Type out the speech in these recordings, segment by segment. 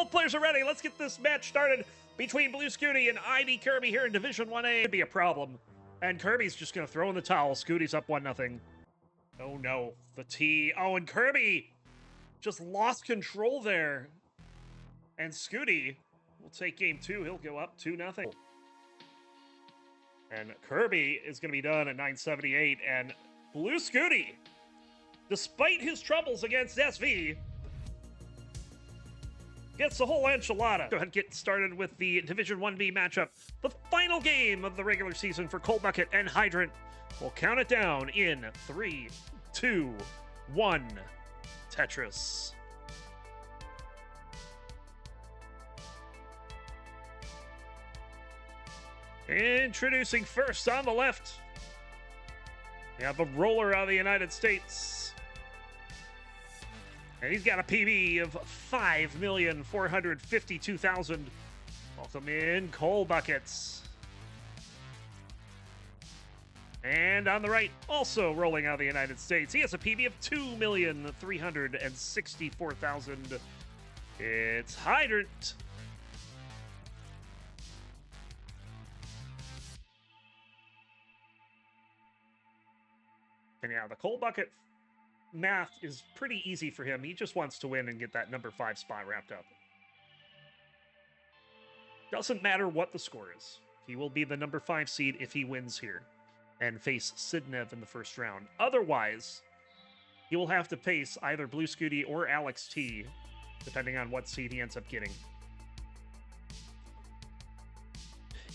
Both players are ready. Let's get this match started between Blue Scooty and ID Kirby here in Division 1A. Could be a problem. And Kirby's just going to throw in the towel. Scooty's up 1-0. Oh no, the T. Oh, and Kirby just lost control there. And Scooty will take game 2. He'll go up 2-0. And Kirby is going to be done at 978. And Blue Scooty, despite his troubles against SV, gets the whole enchilada. Go ahead and get started with the Division 1B matchup. The final game of the regular season for Cold Bucket and Hydrant. We'll count it down in 3, 2, 1. Tetris. Introducing first on the left, we have a roller out of the United States. And he's got a PB of 5,452,000. Welcome in, Coal Buckets. And on the right, also rolling out of the United States, he has a PB of 2,364,000. It's Hydrant. And yeah, the Coal Bucket math is pretty easy for him. He just wants to win and get that number 5 spot wrapped up. Doesn't matter what the score is. He will be the number 5 seed if he wins here and face Sidnev in the first round. Otherwise, he will have to face either Blue Scooty or Alex T, depending on what seed he ends up getting.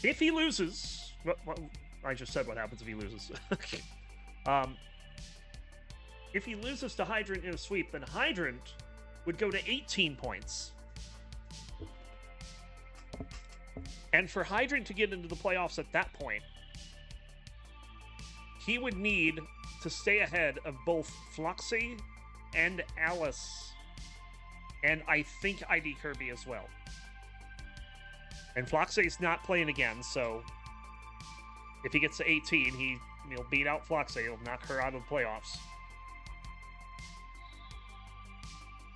If he loses... Well, I just said what happens if he loses. If he loses to Hydrant in a sweep, then Hydrant would go to 18 points. And for Hydrant to get into the playoffs at that point, he would need to stay ahead of both Floxy and Alice. And I think ID Kirby as well. And Floxy's not playing again, so if he gets to 18, he'll beat out Floxy. He'll knock her out of the playoffs.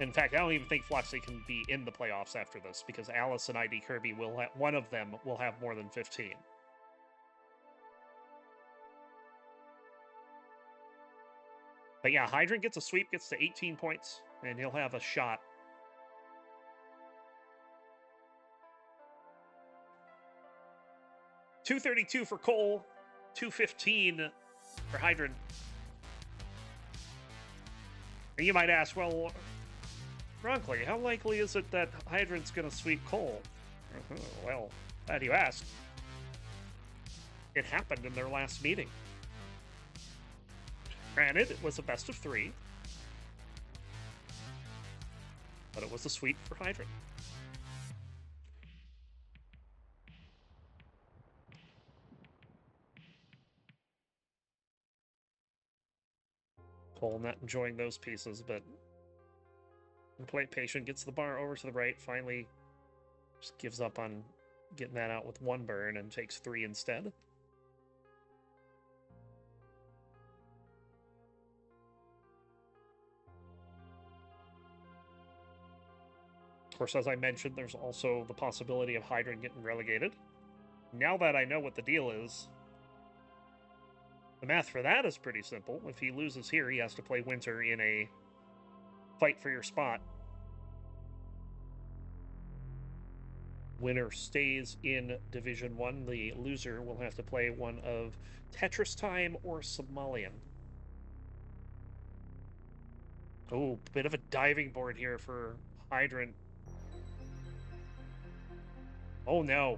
In fact, I don't even think Floxy can be in the playoffs after this, because Alice and ID Kirby will have, one of them will have more than 15. But yeah, Hydrant gets a sweep, gets to 18 points, and he'll have a shot. $232 for Cole, $215 for Hydrant. And you might ask, well, Roncli, how likely is it that Hydrant's going to sweep Cole? Well, glad you asked. It happened in their last meeting. Granted, it was a best of 3. But it was a sweep for Hydrant. Cole not enjoying those pieces, but play patient, gets the bar over to the right, finally just gives up on getting that out with 1 burn and takes 3 instead. Of course, as I mentioned, there's also the possibility of Hydrant getting relegated. Now that I know what the deal is, the math for that is pretty simple. If he loses here, he has to play Winter in a fight for your spot. Winner stays in Division 1. The loser will have to play one of Tetris Time or Somalian. Oh, bit of a diving board here for Hydrant. Oh no.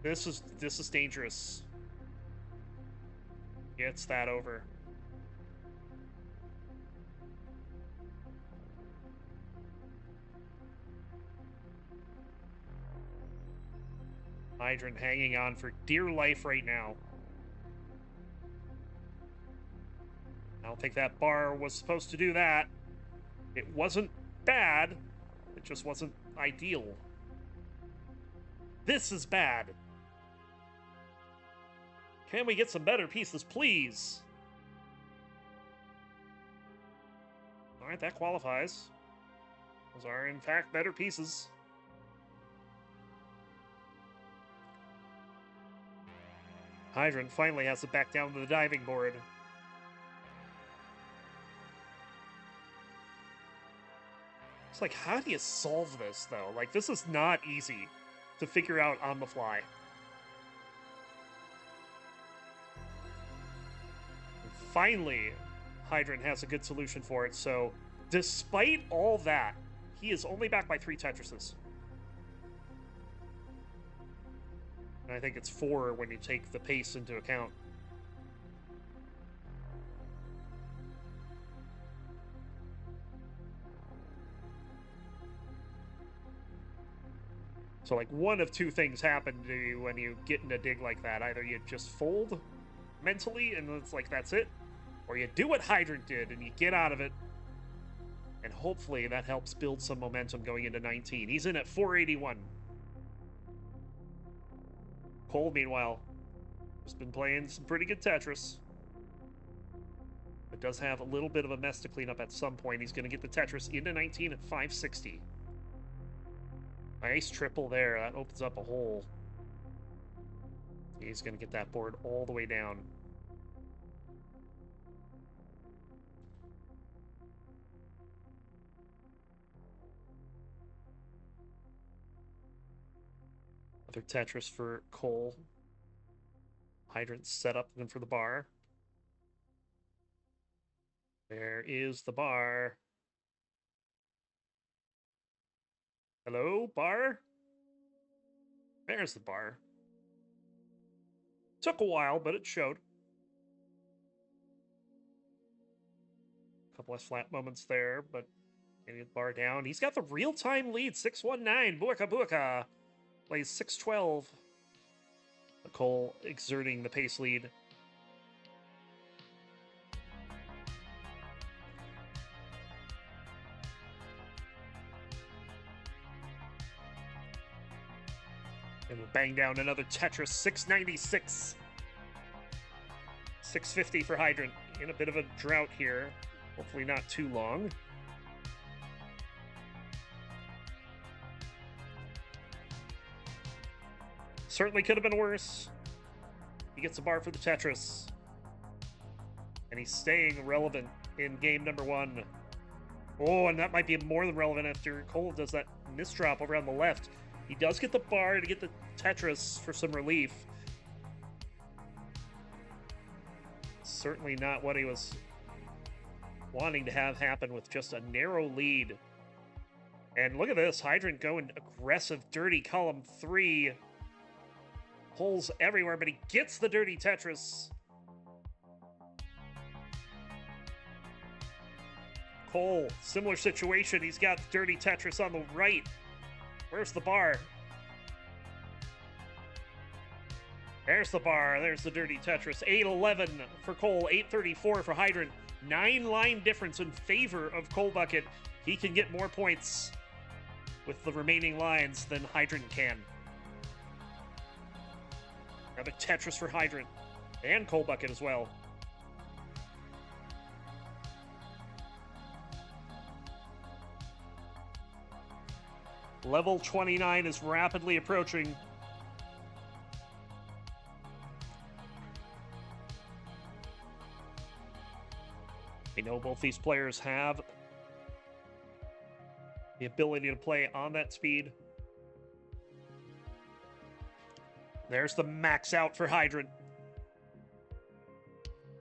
This is dangerous. Gets that over. Hydrant hanging on for dear life right now. I don't think that bar was supposed to do that. It wasn't bad. It just wasn't ideal. This is bad. Can we get some better pieces, please? Alright, that qualifies. Those are, in fact, better pieces. Hydrant finally has to back down to the diving board. It's like, how do you solve this, though? Like, this is not easy to figure out on the fly. And finally, Hydrant has a good solution for it, so despite all that, he is only back by 3 Tetrises. And I think it's 4 when you take the pace into account. So, like, one of 2 things happen to you when you get in a dig like that. Either you just fold mentally and it's like, that's it. Or you do what Hydrant did and you get out of it. And hopefully that helps build some momentum going into 19. He's in at 481. Cole, meanwhile, has been playing some pretty good Tetris. But does have a little bit of a mess to clean up at some point. He's going to get the Tetris into 19 at 560. Nice triple there. That opens up a hole. He's going to get that board all the way down. Another Tetris for Cole. Hydrant set up then for the bar. There is the bar. Hello, bar? There's the bar. Took a while, but it showed. A couple of flat moments there, but getting the bar down. He's got the real-time lead, 619. Buaka Buaka plays 612. Cole exerting the pace lead. And we'll bang down another Tetris, 696. 650 for Hydrant. In a bit of a drought here. Hopefully not too long. Certainly could have been worse. He gets a bar for the Tetris. And he's staying relevant in game number 1. Oh, and that might be more than relevant after Cole does that misdrop over on the left. He does get the bar to get the Tetris for some relief. Certainly not what he was wanting to have happen with just a narrow lead. And look at this, Hydrant going aggressive, dirty column 3. Holes everywhere, but he gets the dirty Tetris. Cole, similar situation. He's got the dirty Tetris on the right. Where's the bar? There's the bar. There's the dirty Tetris. 811 for Cole. 834 for Hydrant. 9-line difference in favor of Cole Bucket. He can get more points with the remaining lines than Hydrant can. Another Tetris for Hydrant. And Cole Bucket as well. Level 29 is rapidly approaching. I know both these players have the ability to play on that speed. There's the max out for Hydrant.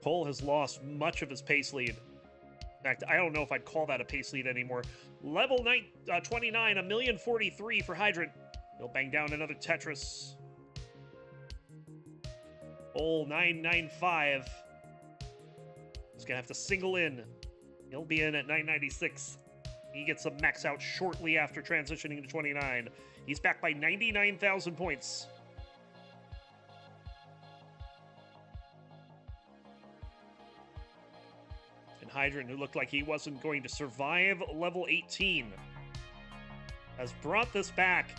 Cole has lost much of his pace lead. In fact, I don't know if I'd call that a pace lead anymore. Level 29, 1,043,000 for Hydrant. He'll bang down another Tetris. Hole 995. He's going to have to single in. He'll be in at 996. He gets a max out shortly after transitioning to 29. He's back by 99,000 points. Hydrant, who looked like he wasn't going to survive level 18, has brought this back.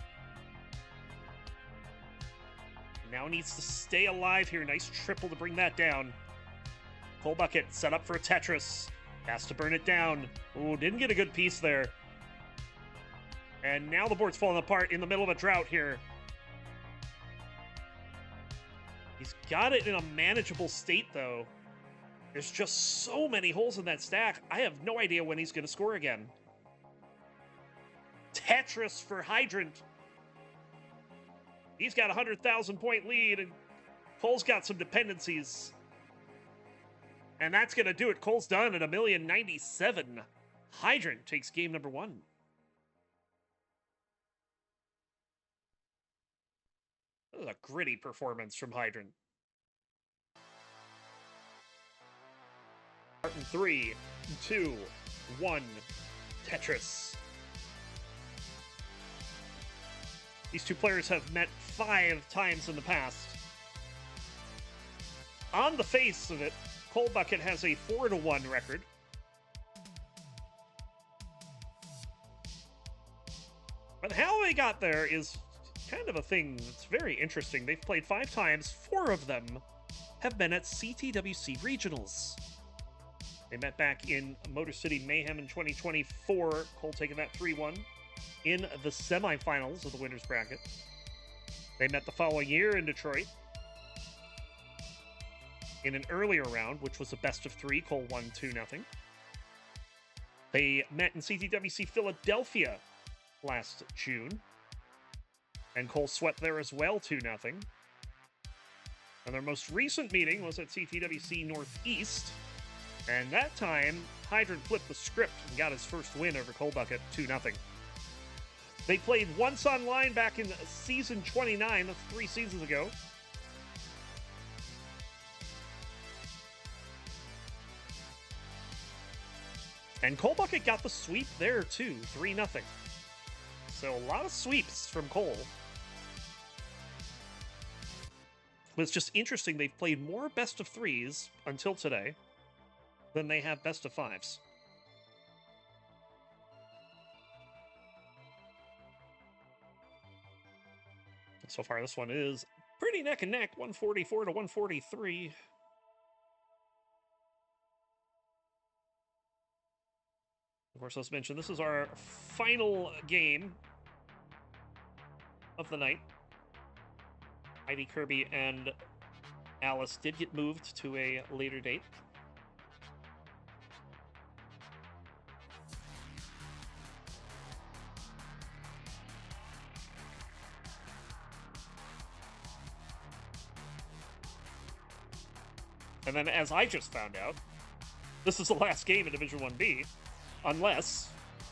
Now needs to stay alive here. Nice triple to bring that down. Cole Bucket set up for a Tetris. Has to burn it down. Ooh, didn't get a good piece there. And now the board's falling apart in the middle of a drought here. He's got it in a manageable state, though. There's just so many holes in that stack. I have no idea when he's going to score again. Tetris for Hydrant. He's got a 100,000 point lead, and Cole's got some dependencies. And that's going to do it. Cole's done at 1,097,000. Hydrant takes game number 1. That was a gritty performance from Hydrant. Starting 3, 2, 1, Tetris. These two players have met 5 times in the past. On the face of it, Cole Bucket has a 4-1 record. But how they got there is kind of a thing that's very interesting. They've played 5 times. 4 of them have been at CTWC Regionals. They met back in Motor City Mayhem in 2024. Cole taking that 3-1 in the semifinals of the winner's bracket. They met the following year in Detroit in an earlier round, which was a best-of-3. Cole won 2-0. They met in CTWC Philadelphia last June, and Cole swept there as well, 2-0. And their most recent meeting was at CTWC Northeast, and that time, Hydrant flipped the script and got his first win over Cole Bucket, 2-0. They played once online back in season 29, that's 3 seasons ago. And Cole Bucket got the sweep there too, 3-0. So a lot of sweeps from Cole. But it's just interesting, they've played more best-of-3s until today than they have best-of-5s. So far, this one is pretty neck and neck, 144 to 143. Of course, let's mention this is our final game of the night. Ivy, Kirby, and Alice did get moved to a later date. And then, as I just found out, this is the last game in Division 1B, unless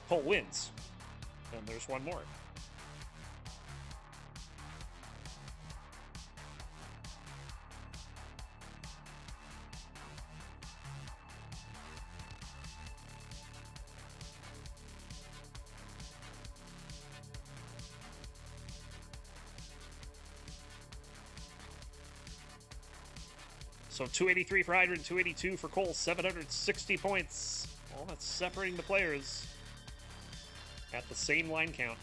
Cole wins. And there's one more. So 283 for Hydrant, 282 for Cole, 760 points. All that's separating the players at the same line count.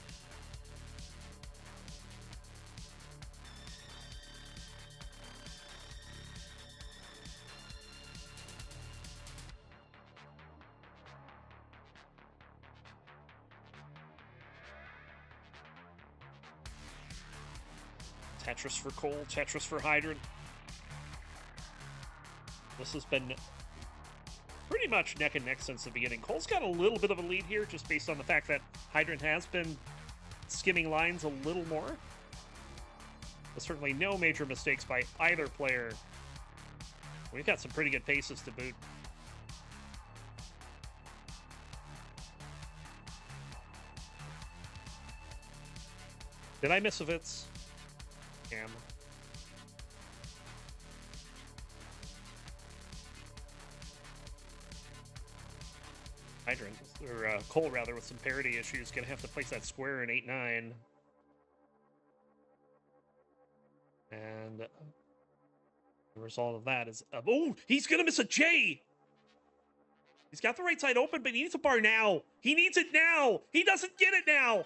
Tetris for Cole, Tetris for Hydrant. This has been pretty much neck and neck since the beginning. Cole's got a little bit of a lead here just based on the fact that Hydrant has been skimming lines a little more. But certainly no major mistakes by either player. We've got some pretty good paces to boot. Did I miss a Vitz? Damn. Hydrant, or Cole rather, with some parity issues, gonna have to place that square in 8-9. And the result of that is, oh, he's gonna miss a J! He's got the right side open, but he needs a bar now. He needs it now! He doesn't get it now!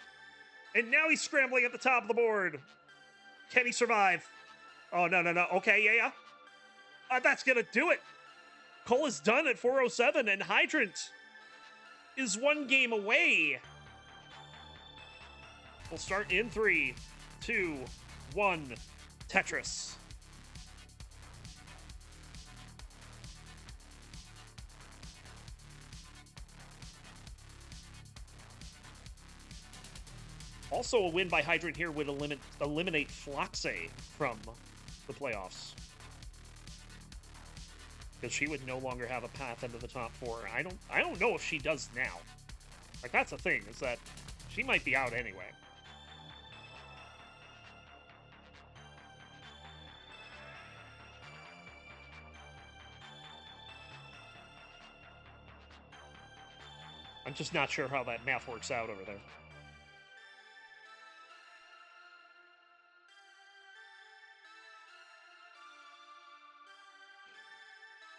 And now he's scrambling at the top of the board. Can he survive? Oh, no. Okay, yeah. That's gonna do it. Cole is done at 407, and Hydrant is 1 game away. We'll start in 3, 2, 1. Tetris. Also, a win by Hydrant here would eliminate Floxe from the playoffs. Because she would no longer have a path into the top 4. I don't know if she does now. Like, that's the thing, is that she might be out anyway. I'm just not sure how that math works out over there.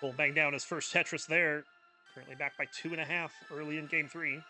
Will bang down his first Tetris there. Currently back by 2.5 early in game 3.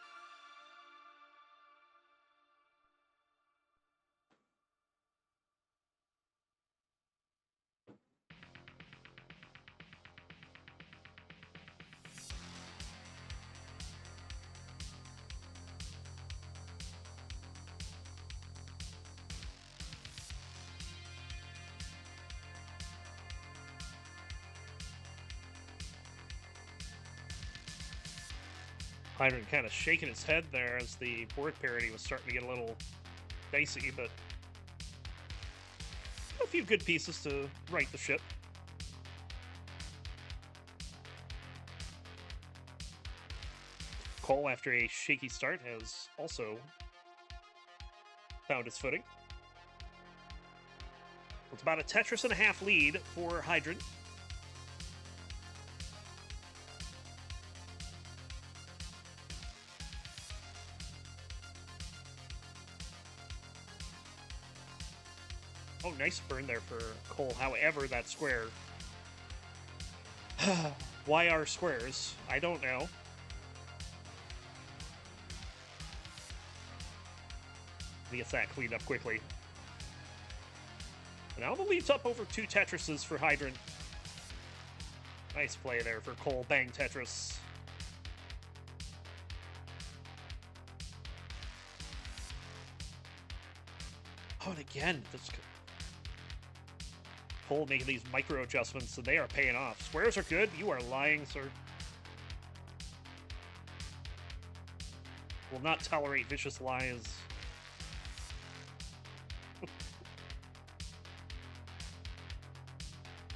Hydrant kind of shaking his head there as the board parity was starting to get a little dicey, but a few good pieces to right the ship. Cole, after a shaky start, has also found his footing. It's about a Tetris and a half lead for Hydrant. Oh, nice burn there for Cole. However, that square... Why are squares? I don't know. He gets that cleaned up quickly. Now the lead's up over 2 Tetrises for Hydrant. Nice play there for Cole. Bang Tetris. Oh, and again, this... Cole making these micro adjustments, and they are paying off. Squares are good. You are lying, sir. Will not tolerate vicious lies.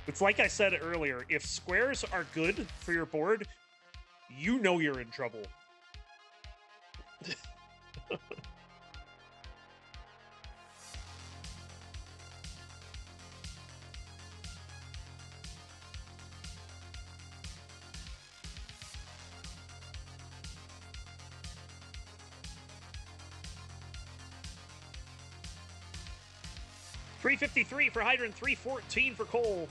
It's like I said earlier, if squares are good for your board, you know you're in trouble. 353 for Hydrant, 314 for Cole.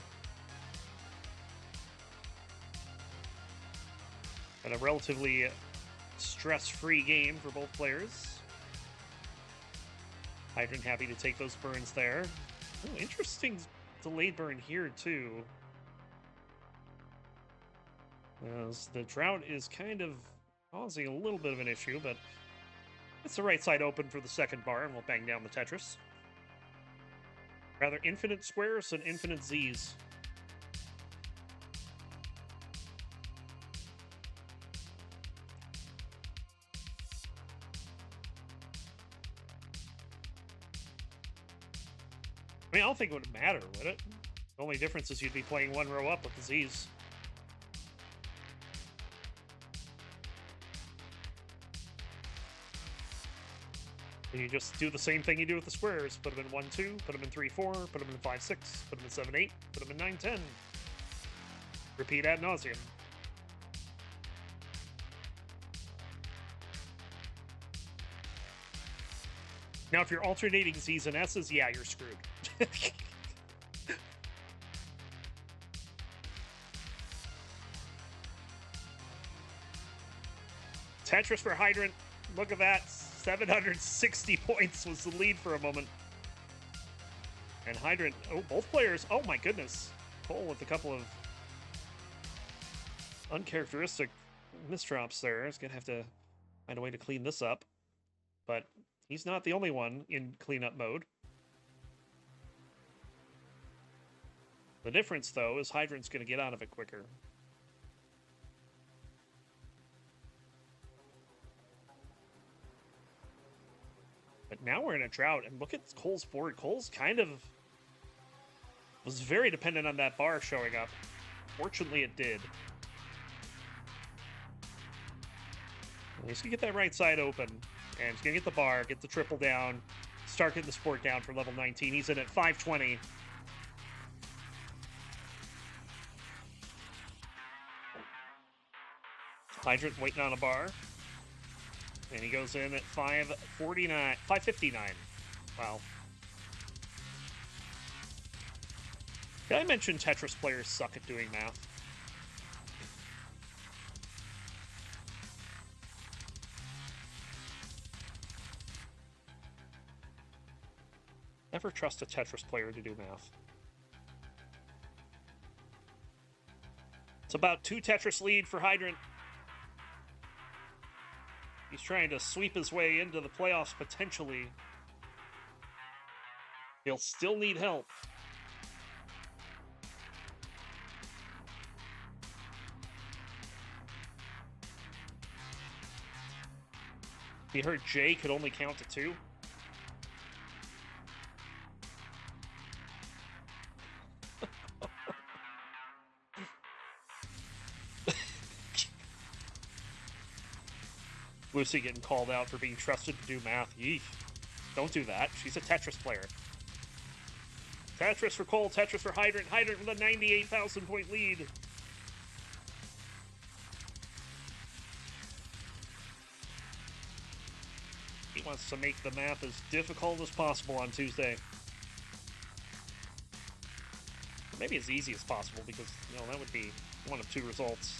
And a relatively stress-free game for both players. Hydrant happy to take those burns there. Oh, interesting delayed burn here, too. As the drought is kind of causing a little bit of an issue, but it's the right side open for the second bar, and we'll bang down the Tetris. Rather infinite squares than infinite Z's. I mean, I don't think it would matter, would it? The only difference is you'd be playing one row up with the Z's. And you just do the same thing you do with the squares. Put them in 1, 2, put them in 3, 4, put them in 5, 6, put them in 7, 8, put them in 9, 10. Repeat ad nauseum. Now, if you're alternating Z's and S's, yeah, you're screwed. Tetris for Hydrant. Look at that. 760 points was the lead for a moment. And Hydrant, oh, both players, oh my goodness. Cole with a couple of uncharacteristic misdrops there. He's going to have to find a way to clean this up. But he's not the only one in cleanup mode. The difference, though, is Hydrant's going to get out of it quicker. But now we're in a drought, and look at Cole's board. Cole's kind of was very dependent on that bar showing up. Fortunately, it did. He's gonna get that right side open, and he's gonna get the bar, get the triple down, start getting the sport down for level 19. He's in at 520. Hydrant waiting on a bar. And he goes in at 559. Wow. Did I mention Tetris players suck at doing math? Never trust a Tetris player to do math. It's about 2 Tetris lead for Hydrant. He's trying to sweep his way into the playoffs, potentially. He'll still need help. He heard Jay could only count to 2. Lucy getting called out for being trusted to do math. Yeesh. Don't do that. She's a Tetris player. Tetris for Cole, Tetris for Hydrant. Hydrant with a 98,000 point lead. He wants to make the math as difficult as possible on Tuesday. Or maybe as easy as possible, because, you know, that would be one of 2 results.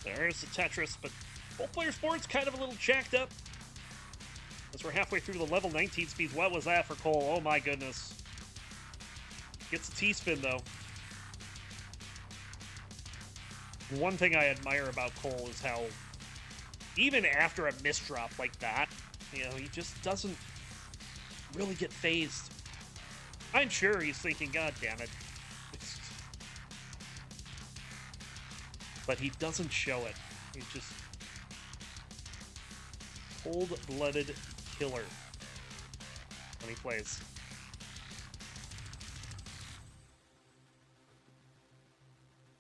There's the Tetris, but both players' board's kind of a little jacked up. As we're halfway through the level 19 speeds. What was that for Cole? Oh my goodness. Gets a T-spin, though. One thing I admire about Cole is how, even after a misdrop like that, you know, he just doesn't really get phased. I'm sure he's thinking, God damn it. But he doesn't show it. He's just cold-blooded killer when he plays.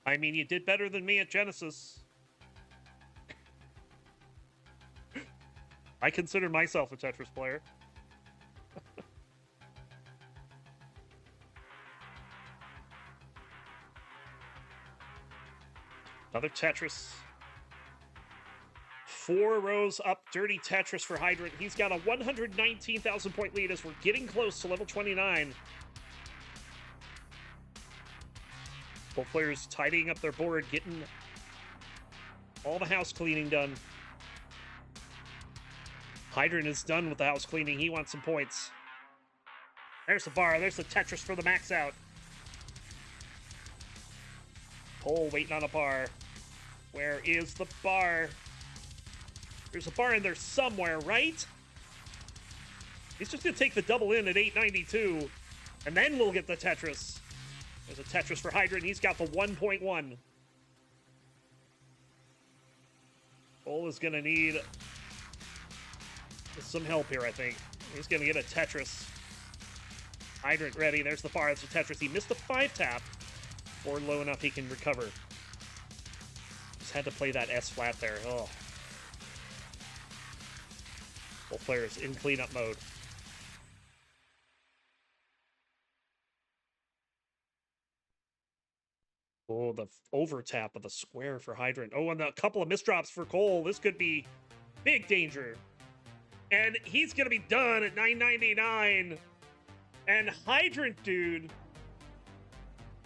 I mean, you did better than me at Genesis. I consider myself a Tetris player. Another Tetris. 4 rows up, dirty Tetris for Hydrant. He's got a 119,000 point lead as we're getting close to level 29. Both players tidying up their board, getting all the house cleaning done. Hydrant is done with the house cleaning. He wants some points. There's the bar. There's the Tetris for the max out. Cole waiting on a bar. Where is the bar? There's a bar in there somewhere, right? He's just going to take the double in at 892, and then we'll get the Tetris. There's a Tetris for Hydrant. He's got the 1.1. Cole is going to need some help here, I think. He's going to get a Tetris. Hydrant ready. There's the bar. There's the Tetris. He missed the 5-tap. Or low enough he can recover. Just had to play that S flat there. Oh. Both players in cleanup mode. Oh, the over tap of the square for Hydrant. Oh, and a couple of misdrops for Cole. This could be big danger. And he's going to be done at 999. And Hydrant, dude,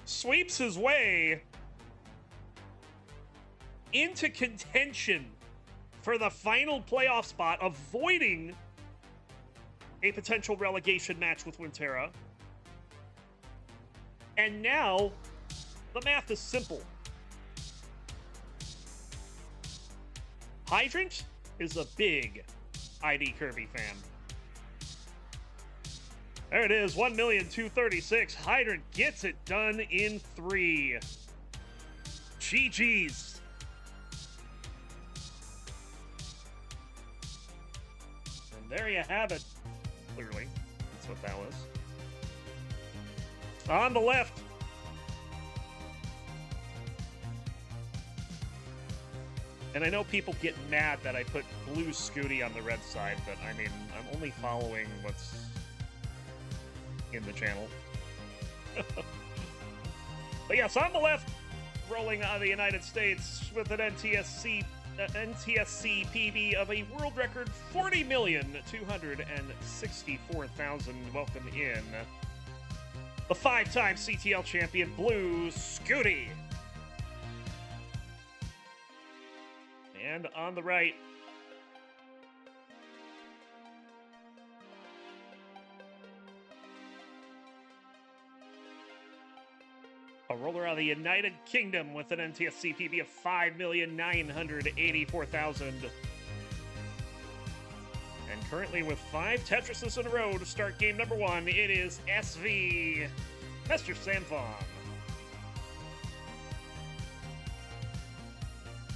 sweeps his way into contention for the final playoff spot, avoiding a potential relegation match with Winterra. And now, the math is simple. Hydrant is a big ID Kirby fan. There it is, 1,236,000. Hydrant gets it done in 3. GG's. And there you have it. Clearly, that's what that was. On the left. And I know people get mad that I put blue Scooty on the red side, but I mean, I'm only following what's in the channel. But yes, on the left, rolling out of the United States with an NTSC PB of a world record 40,264,000. Welcome in the 5-time CTL champion, Blue Scooty. And on the right, a roller out of the United Kingdom with an NTSC PB of 5,984,000. And currently with 5 Tetrises in a row to start game number 1, it is SV, Mr. Sanfon.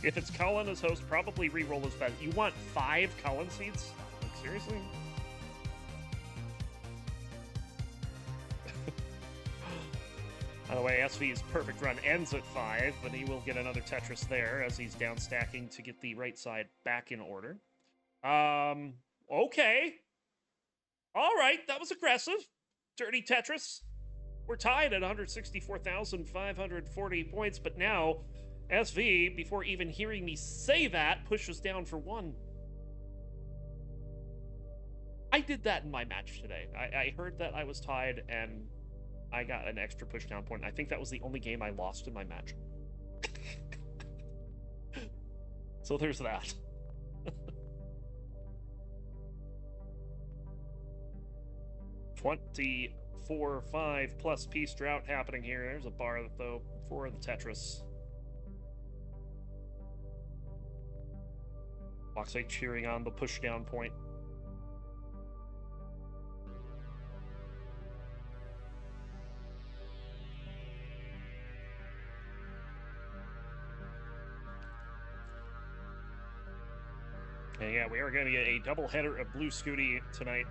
If it's Colin as host, probably re-roll his bet. You want 5 Colin seeds? Like, seriously? By the way, SV's perfect run ends at 5, but he will get another Tetris there as he's down stacking to get the right side back in order. Okay. All right, that was aggressive. Dirty Tetris. We're tied at 164,540 points, but now SV, before even hearing me say that, pushes down for 1. I did that in my match today. I heard that I was tied, and I got an extra pushdown point. I think that was the only game I lost in my match. So there's that. 24-5 plus piece drought happening here. There's a bar, though, for the Tetris. Boxite cheering on the pushdown point. And yeah, we are going to get a doubleheader of Blue Scooty tonight,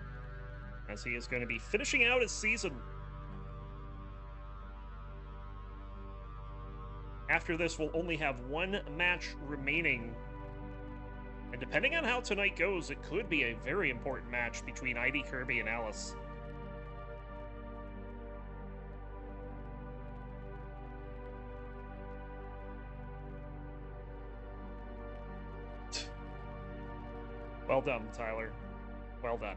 as he is going to be finishing out his season. After this, we'll only have 1 match remaining. And depending on how tonight goes, it could be a very important match between ID Kirby and Alice. Well done, Tyler. Well done.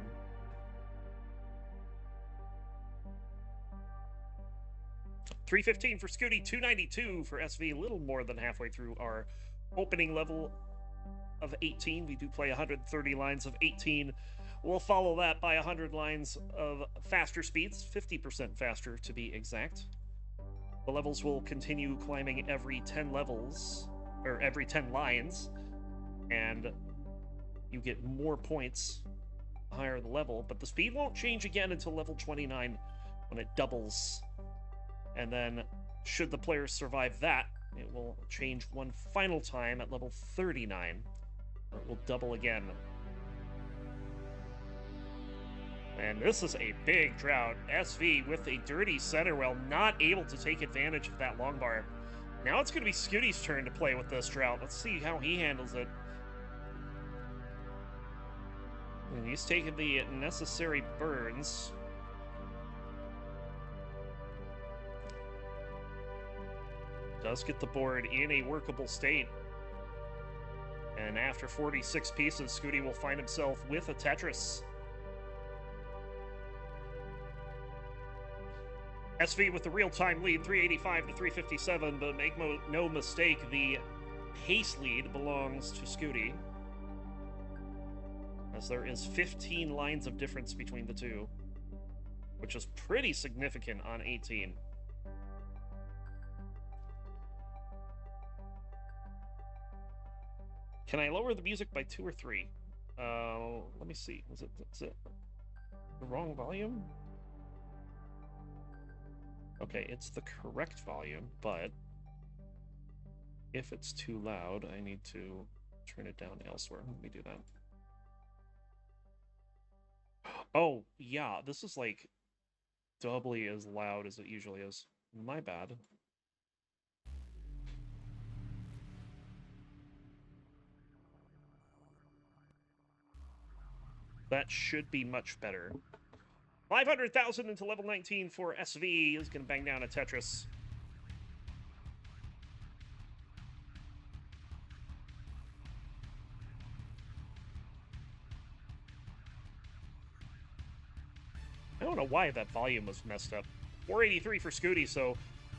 $315 for Scooty, $292 for SV. A little more than halfway through our opening level of 18. We do play 130 lines of 18. We'll follow that by 100 lines of faster speeds, 50% faster to be exact. The levels will continue climbing every 10 levels, or every 10 lines, and you get more points the higher the level, but the speed won't change again until level 29 when it doubles. And then, should the players survive that, it will change one final time at level 39. It will double again. And this is a big drought. SV with a dirty center well, not able to take advantage of that long bar. Now it's going to be Scooty's turn to play with this drought. Let's see how he handles it. And he's taking the necessary burns. Does get the board in a workable state. And after 46 pieces, Scooty will find himself with a Tetris. SV with the real-time lead, 385 to 357, but make no mistake, the pace lead belongs to Scooty, as there is 15 lines of difference between the two, which is pretty significant on 18. Can I lower the music by 2 or 3? Let me see. Is it the wrong volume? Okay, it's the correct volume, but if it's too loud, I need to turn it down elsewhere. Let me do that. Oh, yeah, this is like doubly as loud as it usually is. My bad. That should be much better. 500,000 into level 19 for SV is going to bang down a Tetris. I don't know why that volume was messed up. 483 for Scooty, so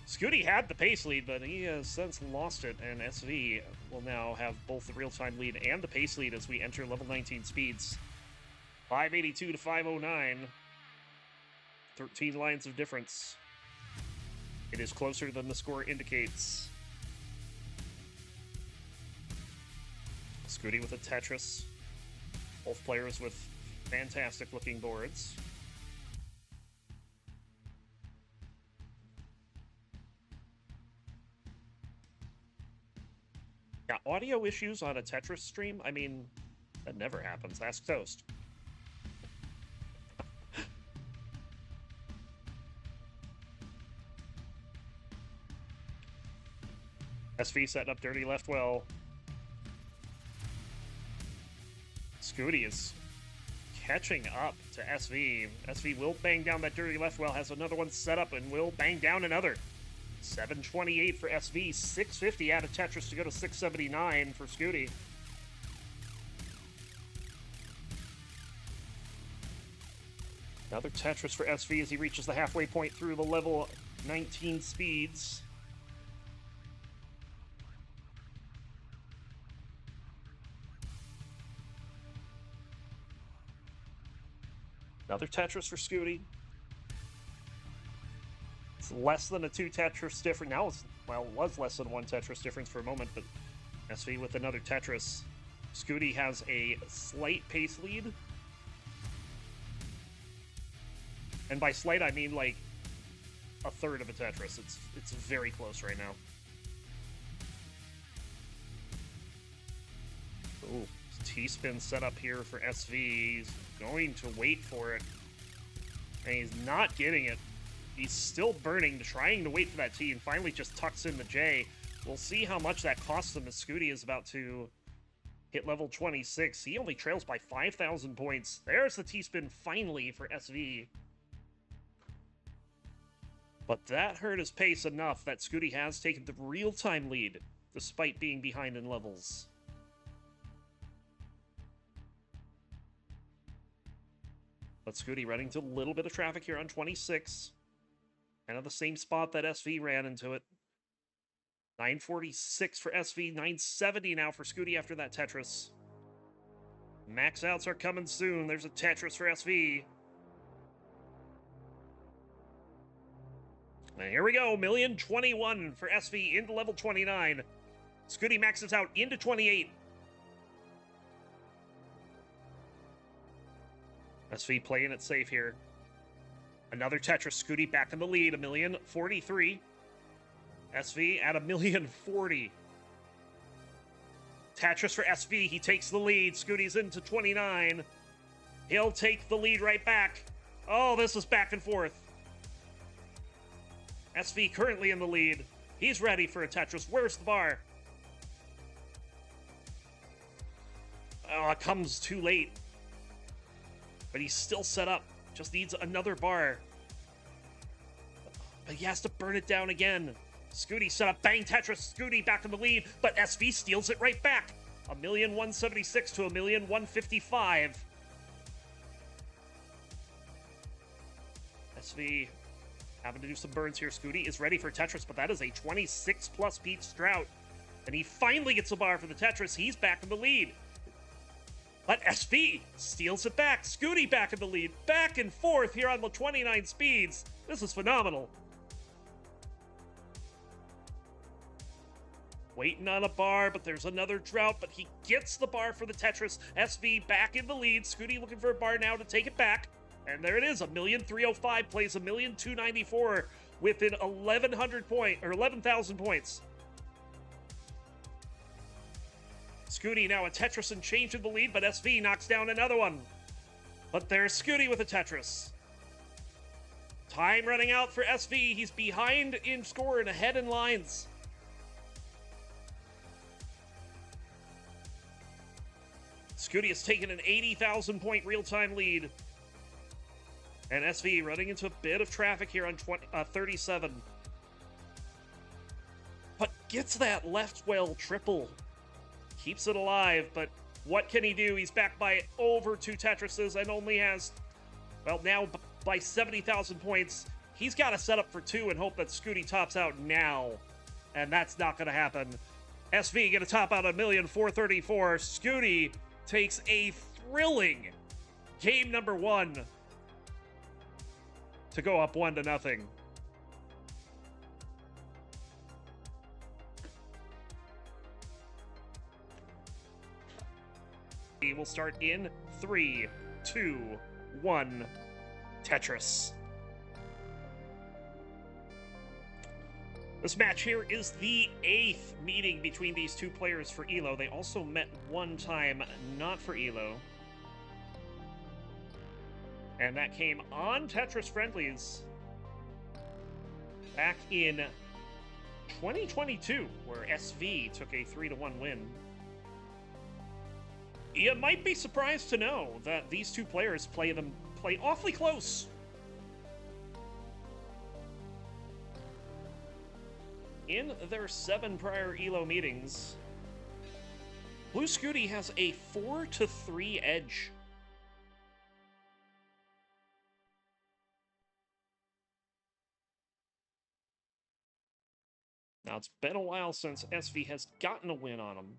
Scooty had the pace lead, but he has since lost it, and SV will now have both the real-time lead and the pace lead as we enter level 19 speeds. 582 to 509. 13 lines of difference. It is closer than the score indicates. Scooty with a Tetris. Both players with fantastic-looking boards. Yeah, audio issues on a Tetris stream? I mean, that never happens. Ask Toast. SV setting up dirty left well. Scooty is catching up to SV. SV will bang down that dirty left well, has another one set up, and will bang down another. 728 for SV, 650 out of Tetris to go to 679 for Scooty. Another Tetris for SV as he reaches the halfway point through the level 19 speeds. Another Tetris for Scooty. It's less than a 2 Tetris difference. Now it's, well, it was less than 1 Tetris difference for a moment, but SV with another Tetris. Scooty has a slight pace lead. And by slight, I mean like a third of a Tetris. It's very close right now. Ooh, T-spin set up here for SV. He's going to wait for it. And he's not getting it. He's still burning, trying to wait for that T, and finally just tucks in the J. We'll see how much that costs him as Scooty is about to hit level 26. He only trails by 5,000 points. There's the T-spin finally for SV. But that hurt his pace enough that Scooty has taken the real-time lead, despite being behind in levels. But Scooty running into a little bit of traffic here on 26. Kind of the same spot that SV ran into it. 946 for SV, 970 now for Scooty after that Tetris. Max outs are coming soon. There's a Tetris for SV. And here we go, 1,021 for SV into level 29. Scooty maxes out into 28. SV playing it safe here. Another Tetris. Scooty back in the lead. 1,043. SV at 1,040. Tetris for SV. He takes the lead. Scooty's into 29. He'll take the lead right back. Oh, this is back and forth. SV currently in the lead. He's ready for a Tetris. Where's the bar? Oh, it comes too late. But he's still set up. Just needs another bar. But he has to burn it down again. Scooty set up. Bang, Tetris. Scooty back in the lead. But SV steals it right back. 1,176 to 1,155. SV having to do some burns here. Scooty is ready for Tetris, but that is a 26-plus Peach Drought. And he finally gets a bar for the Tetris. He's back in the lead. But SV steals it back. Scooty back in the lead. Back and forth here on the 29 speeds. This is phenomenal. Waiting on a bar, but there's another drought, but he gets the bar for the Tetris. SV back in the lead. Scooty looking for a bar now to take it back. And there it is. 1,305 plays 1,294 within 11,000 points. Scooty now a Tetris and change in the lead, but SV knocks down another one. But there's Scooty with a Tetris. Time running out for SV. He's behind in score and ahead in lines. Scooty has taken an 80,000 point real-time lead. And SV running into a bit of traffic here on 37. But gets that left whale triple. Keeps it alive, but what can he do? He's back by over 2 Tetrises and only has, well, now by 70,000 points. He's got to set up for 2 and hope that Scooty tops out now. And that's not going to happen. SV going to top out 1,434,000. Scooty takes a thrilling game number 1 to go up 1-0. We will start in 3, 2, 1. Tetris. This match here is the 8th meeting between these two players for ELO. They also met one time, not for ELO. And that came on Tetris Friendlies back in 2022, where SV took a 3-1 win. You might be surprised to know that these two players play awfully close. In their 7 prior ELO meetings, Blue Scooty has a 4-3 edge. Now, it's been a while since SV has gotten a win on him.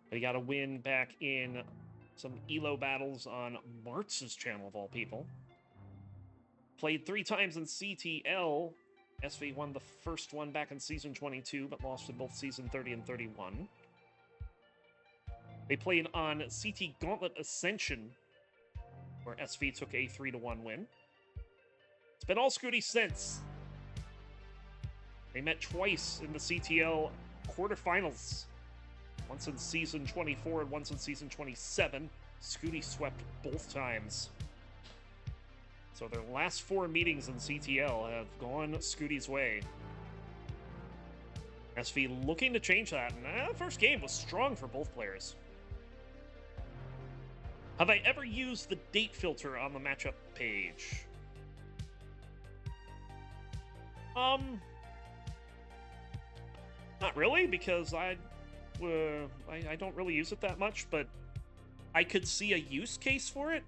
He got a win back in some ELO battles on Martz's channel, of all people. Played 3 times in CTL. SV won the first one back in Season 22, but lost in both Season 30 and 31. They played on CT Gauntlet Ascension, where SV took a 3-1 win. It's been all Scooty since. They met twice in the CTL quarterfinals. Once in Season 24 and once in Season 27. Scooty swept both times. So their last 4 meetings in CTL have gone Scooty's way. SV looking to change that, and the first game was strong for both players. Have I ever used the date filter on the matchup page? Not really, because I don't really use it that much, but I could see a use case for it.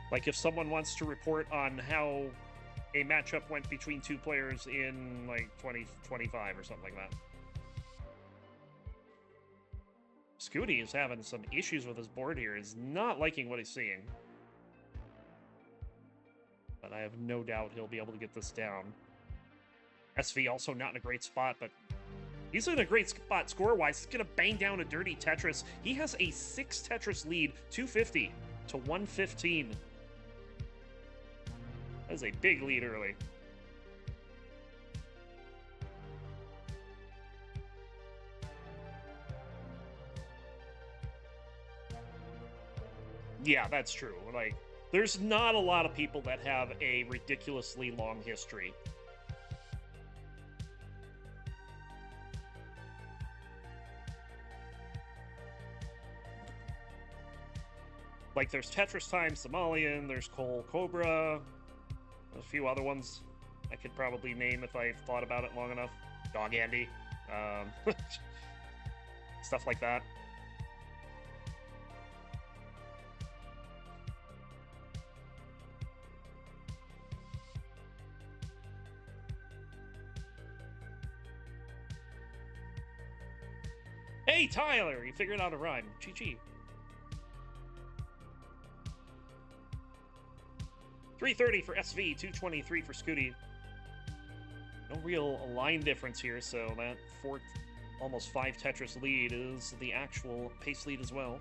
Like if someone wants to report on how a matchup went between 2 players in like 2025 or something like that. Scooty is having some issues with his board here. He's not liking what he's seeing. But I have no doubt he'll be able to get this down. SV also not in a great spot, but he's in a great spot score-wise. He's going to bang down a dirty Tetris. He has a 6 Tetris lead, 250 to 115. That is a big lead early. Yeah, that's true. Like, there's not a lot of people that have a ridiculously long history. Like, there's Tetris Time Somalian, there's Cole Cobra, a few other ones I could probably name if I thought about it long enough. Dog Andy. Stuff like that. Hey, Tyler! You figured out a rhyme. GG. 330 for SV, 223 for Scooty. No real line difference here, so that almost 5 Tetris lead is the actual pace lead as well.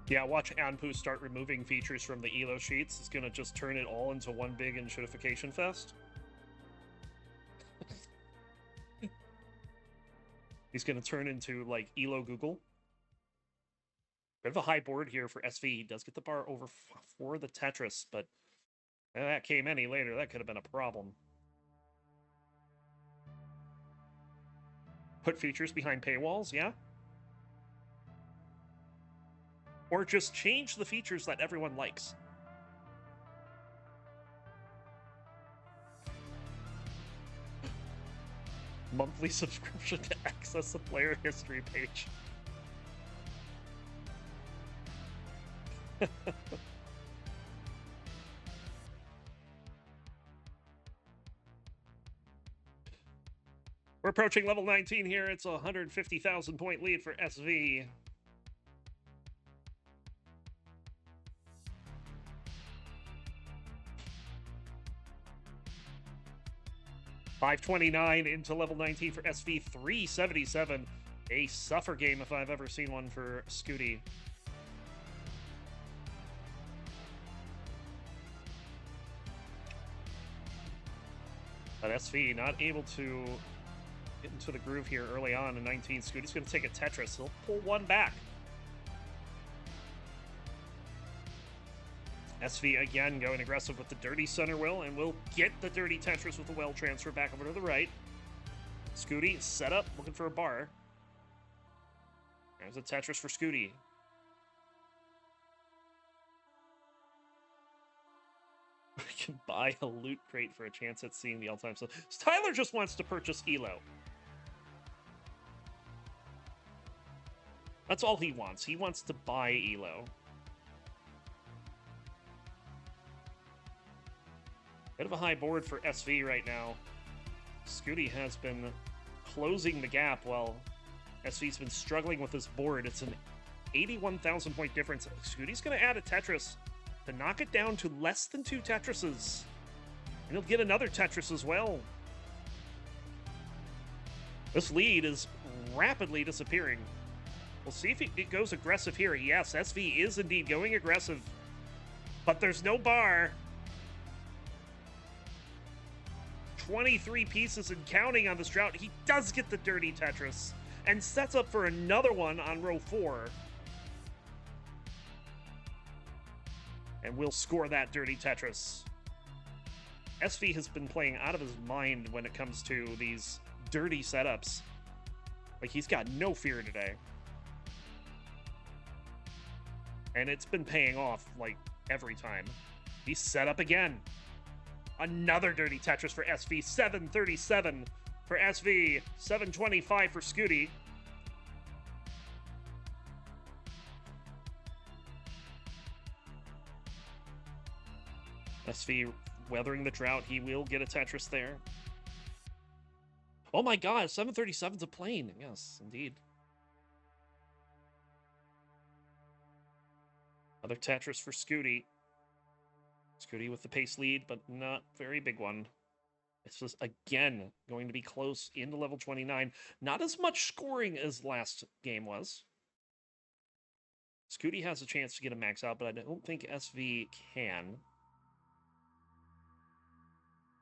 Yeah, watch Anpu start removing features from the ELO sheets. It's gonna just turn it all into one big enshittification fest. He's gonna turn into, like, ELO Google. Bit of a high board here for SV. He does get the bar over for the Tetris, but if that came any later, that could have been a problem. Put features behind paywalls, yeah? Or just change the features that everyone likes. Monthly subscription to access the player history page. We're approaching level 19 here. It's a 150,000 point lead for SV. $529 into level 19 for SV. 377. A suffer game if I've ever seen one for Scooty. But SV not able to get into the groove here early on in 19. Scooty's going to take a Tetris. He'll pull one back. SV again going aggressive with the dirty center will, and will get the dirty Tetris with the well transfer back over to the right. Scooty set up, looking for a bar. There's a Tetris for Scooty. We can buy a loot crate for a chance at seeing the all-time. So Tyler just wants to purchase ELO. That's all he wants. He wants to buy ELO. Bit of a high board for SV right now. Scooty has been closing the gap while SV's been struggling with this board. It's an 81,000 point difference. Scooty's going to add a Tetris to knock it down to less than 2 Tetrises. And he'll get another Tetris as well. This lead is rapidly disappearing. We'll see if it goes aggressive here. Yes, SV is indeed going aggressive. But there's no bar. 23 pieces and counting on this drought. He does get the dirty Tetris and sets up for another one on row 4. And will score that dirty Tetris. SV has been playing out of his mind when it comes to these dirty setups. Like, he's got no fear today. And it's been paying off, like, every time. He's set up again. Another dirty Tetris for SV. 737 for SV. 725 for Scooty. SV weathering the drought. He will get a Tetris there. Oh my god, 737's a plane. Yes, indeed. Another Tetris for Scooty. Scooty with the pace lead, but not very big one. This is, again, going to be close into level 29. Not as much scoring as last game was. Scooty has a chance to get a max out, but I don't think SV can.